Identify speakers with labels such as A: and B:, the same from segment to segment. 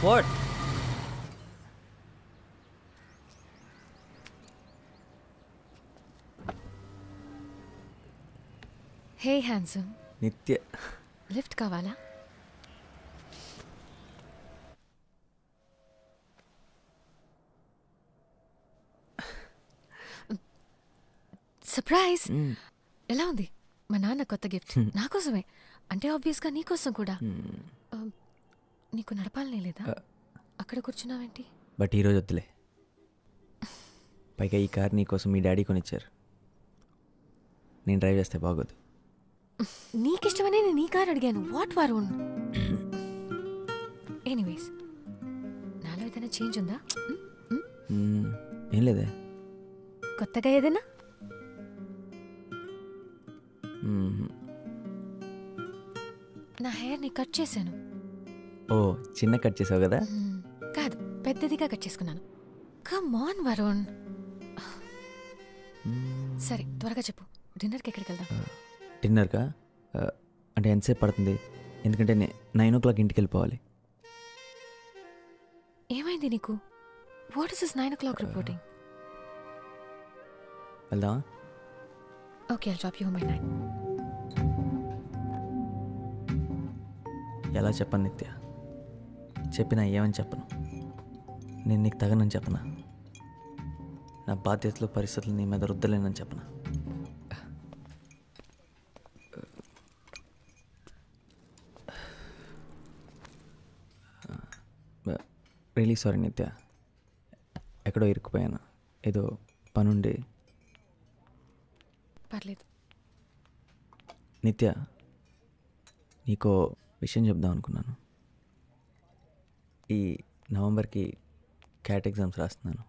A: What?
B: Hey handsome.
A: నిత్య.
B: Lift కావాలా? Surprise. ఎలా ఉంది? మా నాన్న కొత్త గిఫ్ట్ నా కోసమే. అంటే ఆబ్వియస్గా నీకోసం కూడా. నీకు నడపాలనే లేదా? అక్కడ కూర్చున్నావేంటి?
A: బట్ ఈరోజు వద్దులే. పైగా ఈ కార్ నీకోసం మీ డాడీ కొనిచ్చారు. నేను డ్రైవ్ చేస్తే బాగోదు.
B: నీకిష్టమనే నేను ఈ కార్ అడిగాను. వాట్ వరుణ్? ఎనీవేస్, నాలో ఏదైనా చేంజ్ ఉందా?
A: ఏం లేదే.
B: కొత్తగా ఏదైనా? నా హెయిర్ని కట్ చేశాను.
A: ఓ, చిన్న కట్ చేసావు కదా?
B: కాదు, పెద్దదిగా కట్ చేసుకున్నాను. Come on Varun. సరే, త్వరగా చెప్పు. డిన్నర్కి ఎక్కడికి వెళ్దాం?
A: డిన్నర్కా? అంటే ఎంతసేపు పడుతుంది? ఎందుకంటే 9 o'clock ఇంటికి వెళ్ళిపోవాలి.
B: ఏమైంది నీకు? What is this 9 o'clock reporting?
A: వెళ్దామా?
B: Okay, I'll drop you home by 9.
A: ఎలా చెప్పను నిత్య? చెప్పినా ఏమని చెప్పను? నేను నీకు తగనని చెప్పనా? నా బాధ్యతలు పరిస్థితులు నీ మీద రుద్దలేనని చెప్పనా? రియలీ సారీ నిత్య. ఎక్కడో ఇరుక్కుపోయాను. ఏదో పనుండి.
B: పర్లేదు.
A: నిత్య, నీకో విషయం చెప్దాం అనుకున్నాను. ఈ నవంబర్కి క్యాట్ ఎగ్జామ్స్ రాస్తున్నాను.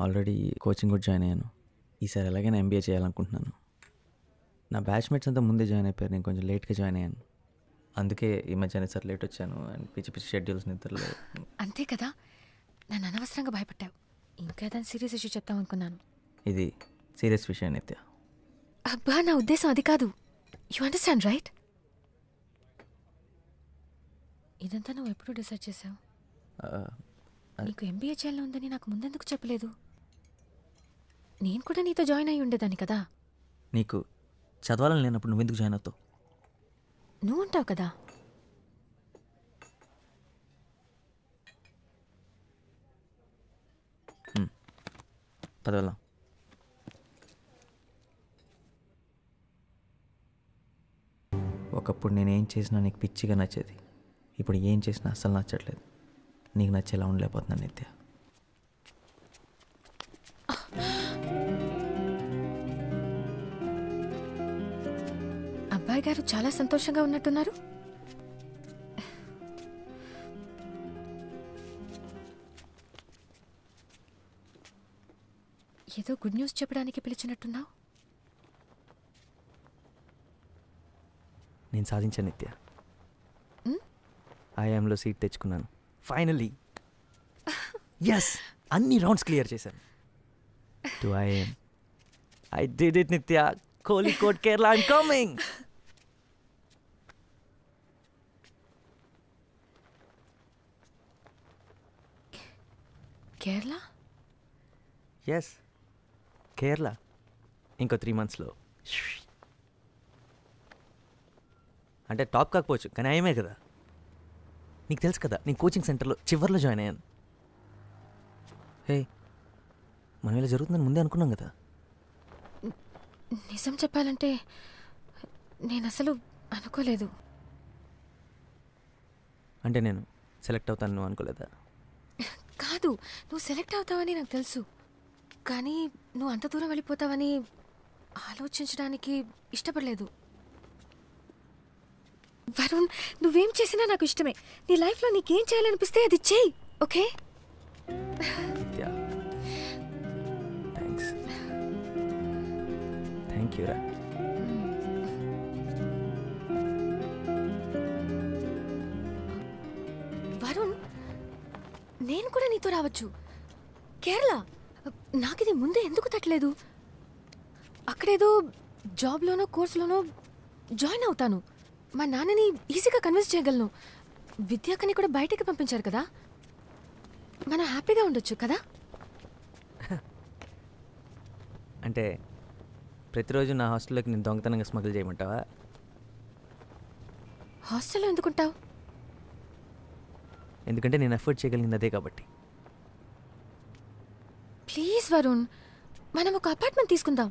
A: ఆల్రెడీ కోచింగ్ కూడా జాయిన్ అయ్యాను. ఈసారి ఎలాగైనా MBA చేయాలనుకుంటున్నాను. నా బ్యాచ్మేట్స్ అంతా ముందే జాయిన్ అయిపోయారు. నేను కొంచెం లేట్గా జాయిన్ అయ్యాను. అందుకే ఈ మధ్యాహ్నం సార్ లేట్ వచ్చాను. అండ్ పిచ్చి పిచ్చి షెడ్యూల్స్ నిద్రలో.
B: అంతే కదా, నన్ను అనవసరంగా భయపడ్డావు. ఇంకా దాని సీరియస్ ఇష్యూ చెప్తాం అనుకున్నాను.
A: ఇది సీరియస్ విషయం నిత్య.
B: అబ్బా, నా ఉద్దేశం అది కాదు. You understand right? ఇదంతా నువ్వు ఎప్పుడు డిసైడ్ చేసావు? నీకు MBA చేయాలని ఉందని నాకు ముందెందుకు చెప్పలేదు? నేను కూడా నీతో జాయిన్ అయి ఉండేదాన్ని కదా.
A: నీకు చదవాలని లేనప్పుడు నువ్వెందుకు జాయిన్ అవుతావు?
B: నువ్వు ఉంటావు కదా.
A: పదవెళ్దాం. ఒకప్పుడు నేనేం చేసినా నీకు పిచ్చిగా నచ్చేది. ఇప్పుడు ఏం చేసినా అస్సలు నచ్చట్లేదు. నీకు నచ్చేలా ఉండలేకపోతున్నాను నిత్య.
B: అబ్బాయి గారు చాలా సంతోషంగా ఉన్నట్టున్నారు. ఏదో గుడ్ న్యూస్ చెప్పడానికి పిలిచినట్టున్నావు.
A: నేను సాధించాను నిత్య. IIMలో సీట్ తెచ్చుకున్నాను ఫైనలీ. ఎస్, అన్ని రౌండ్స్ క్లియర్ చేశాను. To IIM. I did it Nitya. Kozhikode Kerala, I'm coming.
B: Kerala?
A: Yes, Kerala. ఇంకో 3 monthsలో. అంటే టాప్ కాకపోవచ్చు, కానీ IIMే కదా. నీకు తెలుసు కదా, నేను కోచింగ్ సెంటర్లో చివర్లో జాయిన్ అయ్యాను. హే, మనం ఇలా జరుగుతుందని ముందే అనుకున్నాం కదా.
B: నిజం చెప్పాలంటే నేను అసలు అనుకోలేదు.
A: అంటే నేను సెలెక్ట్ అవుతాను నువ్వు అనుకోలేదా?
B: కాదు, నువ్వు సెలెక్ట్ అవుతావని నాకు తెలుసు. కానీ నువ్వు అంత దూరం వెళ్ళిపోతావని ఆలోచించడానికి ఇష్టపడలేదు. వరుణ్, నువ్వేం చేసినా నాకు ఇష్టమే. నీ లైఫ్లో నీకేం చేయాలనిపిస్తే అది చెయ్యి, ఓకే?
A: థ్యాంక్స్. థ్యాంక్ యూ రా.
B: వరుణ్, నేను కూడా నీతో రావచ్చు కేరళ. నాకిది ముందే ఎందుకు తట్టలేదు? అక్కడేదో జాబ్లోనో కోర్సులోనో జాయిన్ అవుతాను. మా నాన్నని ఈజీగా కన్విన్స్ చేయగలను. విద్యాకని కూడా బయటికి పంపించారు కదా, మనం హ్యాపీగా ఉండొచ్చు కదా.
A: అంటే ప్రతిరోజు నా హాస్టల్లోకి నేను దొంగతనంగా స్మగుల్ చేయమంటావా?
B: హాస్టల్లో ఎందుకుంటావు?
A: ఎందుకంటే నేను ఎఫర్ట్ చేయగలిగింది అదే కాబట్టి.
B: ప్లీజ్ వరుణ్, మనం ఒక అపార్ట్మెంట్ తీసుకుందాం.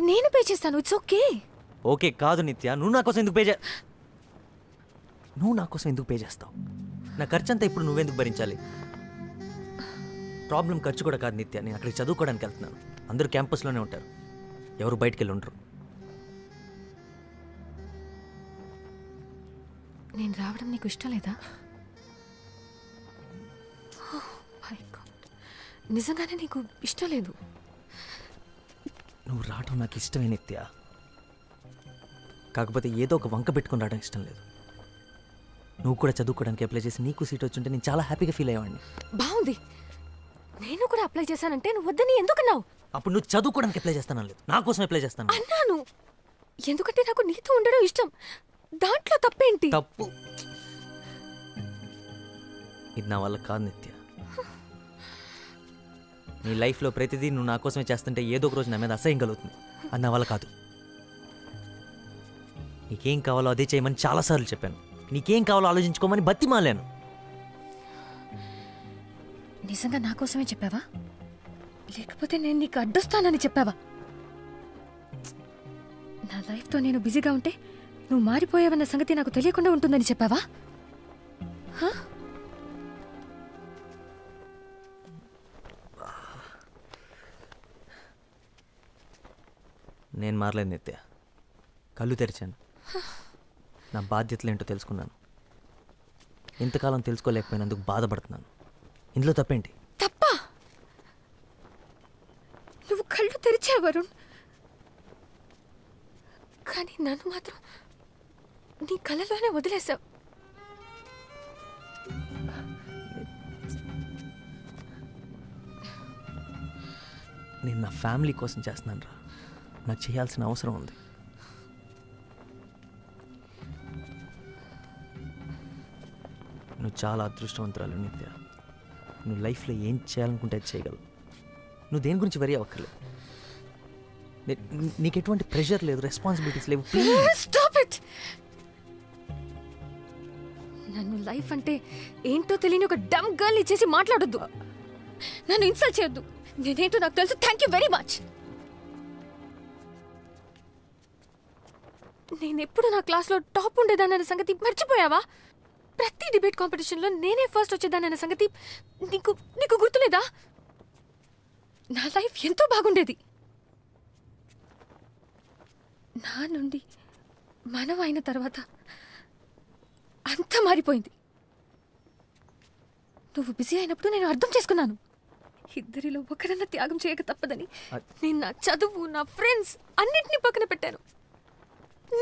B: నేను పే చేస్తాను. It's okay.
A: ఓకే కాదు నిత్య, నువ్వు నా కోసం ఎందుకు పే చేస్తావు? నా ఖర్చు అంతా ఇప్పుడు నువ్వెందుకు భరించాలి? ప్రాబ్లం ఖర్చు కూడా కాదు నిత్య, నేను అక్కడికి చదువుకోవడానికి వెళ్తున్నాను. అందరూ క్యాంపస్లోనే ఉంటారు, ఎవరు బయటికి వెళ్ళి ఉండరు.
B: నేను రావడం నీకు ఇష్టం లేదా? నిజంగానే నీకు ఇష్టం లేదు?
A: నువ్వు రావడం నాకు ఇష్టమే నిత్య, కాకపోతే ఏదో ఒక వంక పెట్టుకుని రావడం ఇష్టం లేదు. నువ్వు కూడా చదువుకోవడానికి అప్లై చేసి నీకు సీట్ వచ్చుంటే నేను చాలా హ్యాపీగా ఫీల్ అయ్యేవాడిని.
B: బాగుంది. నేను కూడా అప్లై చేశానంటే నువ్వు వద్దని ఎందుకన్నావు?
A: అప్పుడు నువ్వు చదువుకోవడానికి అప్లై చేస్తాను లేదు, నా కోసం అప్లై చేస్తాను
B: అన్నాను. ఎందుకంటే నాకు నీతో ఉండడం ఇష్టం. దాంట్లో తప్పేంటి?
A: తప్పు ఇది నా వల్ల కాదు నిత్య. నీ లైఫ్లో ప్రతిదీ నువ్వు నా కోసమే చేస్తుంటే ఏదో ఒక రోజు నా మీద అసహ్యం కలుగుతుంది. అది నా వల్ల కాదు. నీకేం కావాలో అదే చేయమని చాలాసార్లు చెప్పాను. నీకేం కావాలో ఆలోచించుకోమని బతిమాలాను.
B: నిజంగా నా కోసమే చెప్పావా, లేకపోతే నేను నీకు అడ్డొస్తానని చెప్పావా? నా లైఫ్తో నేను బిజీగా ఉంటే నువ్వు మారిపోయావన్న సంగతి నాకు తెలియకుండా ఉంటుందని చెప్పావా?
A: నేను మారలేదు నిత్య, కళ్ళు తెరిచాను. నా బాధ్యతలు ఏంటో తెలుసుకున్నాను. ఇంతకాలం తెలుసుకోలేకపోయినందుకు బాధపడుతున్నాను. ఇందులో తప్పేంటి?
B: తప్ప? నువ్వు కళ్ళు తెరిచావు వరుణ్, కానీ నన్ను మాత్రం నీ కళ్ళలోనే వదిలేశావు.
A: నేను నా ఫ్యామిలీ కోసం చేస్తున్నాను రా, నాకు చేయాల్సిన అవసరం ఉంది. నువ్వు చాలా అదృష్టవంతురాలు నిత్య. నువ్వు లైఫ్లో ఏం చేయాలనుకుంటే అది చేయగలవు. నువ్వు దేని గురించి వరీ అవ్వక్కర్లేదు. నీకు ఎటువంటి ప్రెషర్ లేదు, రెస్పాన్సిబిలిటీస్ లేవు.
B: Stop it. నన్ను లైఫ్ అంటే ఏంటో తెలియని ఒక డమ్ గర్ల్ ఇచ్చేసి మాట్లాడొద్దు. నన్ను ఇన్సల్ట్ చేయొద్దు. నేనేంటో నాకు తెలుసు. Thank you very much. నేనెప్పుడు నా క్లాస్లో టాప్ ఉండేదానన్న సంగతి మర్చిపోయావా? ప్రతి డిబేట్ కాంపిటీషన్లో నేనే ఫస్ట్ వచ్చేదానన్న సంగతి నీకు నీకు గుర్తులేదా? నా లైఫ్ ఎంతో బాగుండేది. నా నుండి మనం అయిన తర్వాత అంతా మారిపోయింది. నువ్వు బిజీ అయినప్పుడు నేను అర్థం చేసుకున్నాను. ఇద్దరిలో ఒకరన్నా త్యాగం చేయక తప్పదని నేను నా చదువు, నా ఫ్రెండ్స్ అన్నింటినీ పక్కన పెట్టాను.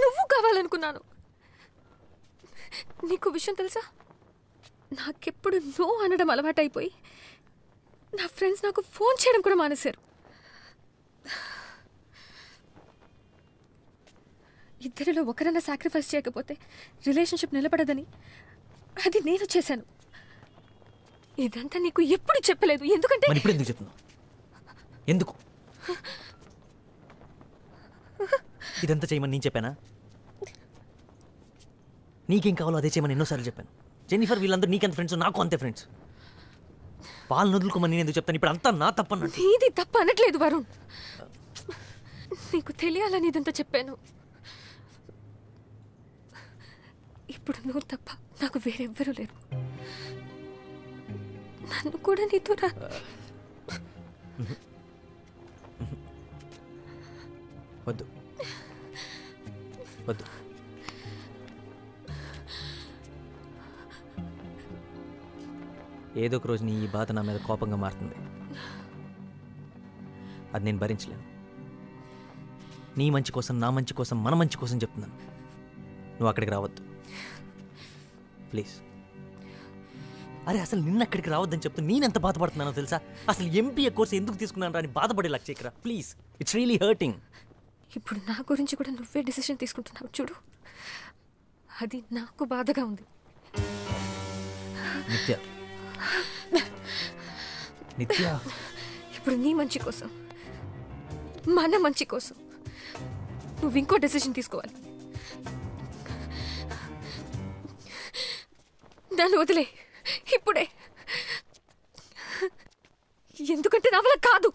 B: నువ్వు కావాలనుకున్నాను. నీకు విషయం తెలుసా, నాకెప్పుడు నో అనడం అలవాటైపోయి నా ఫ్రెండ్స్ నాకు ఫోన్ చేయడం కూడా మానేశారు. ఇద్దరిలో ఒకరన్నా సాక్రిఫైస్ చేయకపోతే రిలేషన్షిప్ నిలబడదని అది నేను చేశాను. ఇదంతా నీకు ఎప్పుడు చెప్పలేదు. ఎందుకంటే
A: ఇప్పుడు ఎందుకు చెప్తున్నావు? ఎందుకు ఇదంతా చేయమని నేను చెప్పానా? నీకేం కావాలో అదే చేయమని ఎన్నోసార్లు చెప్పాను. జెన్నిఫర్ వీళ్ళందరూ నీకెంత ఫ్రెండ్స్, నాకు అంతే ఫ్రెండ్స్. వాళ్ళని వదులుకోమని నేను ఎందుకు చెప్తాను? ఇప్పుడు అంతా నా తప్పన్నట్టు.
B: ఇది తప్ప అనట్లేదు వరుణ్. నీకు తెలియాలని ఇదంతా చెప్పాను. ఇప్పుడు నువ్వు తప్ప నాకు వేరెవ్వరూ లేరు. నన్ను కూడా నీతో
A: వద్దు వద్దు. ఏదో ఒక రోజు నీ ఈ బాధ నా మీద కోపంగా మారుతుంది. అది నేను భరించలేను. నీ మంచి కోసం, నా మంచి కోసం, మన మంచి కోసం చెప్తున్నాను. నువ్వు అక్కడికి రావద్దు ప్లీజ్. అరే అసలు నిన్న అక్కడికి రావద్దని చెప్తే నేనెంత బాధపడుతున్నానో తెలుసా? అసలు ఎంబీఏ కోర్స్ ఎందుకు తీసుకున్నాను రా అని బాధపడేలా చేయకరా ప్లీజ్. It's really hurting.
B: ఇప్పుడు నా గురించి కూడా నువ్వే డిసిషన్ తీసుకుంటున్నావు చూడు. అది నాకు బాధగా ఉంది.
A: నిత్య నిత్య
B: ఇప్పుడు నీ మంచి కోసం, మన మంచి కోసం నువ్వు ఇంకో డెసిషన్ తీసుకోవాలి. నన్ను వదిలే ఇప్పుడే, ఎందుకంటే నా వల్ల కాదు.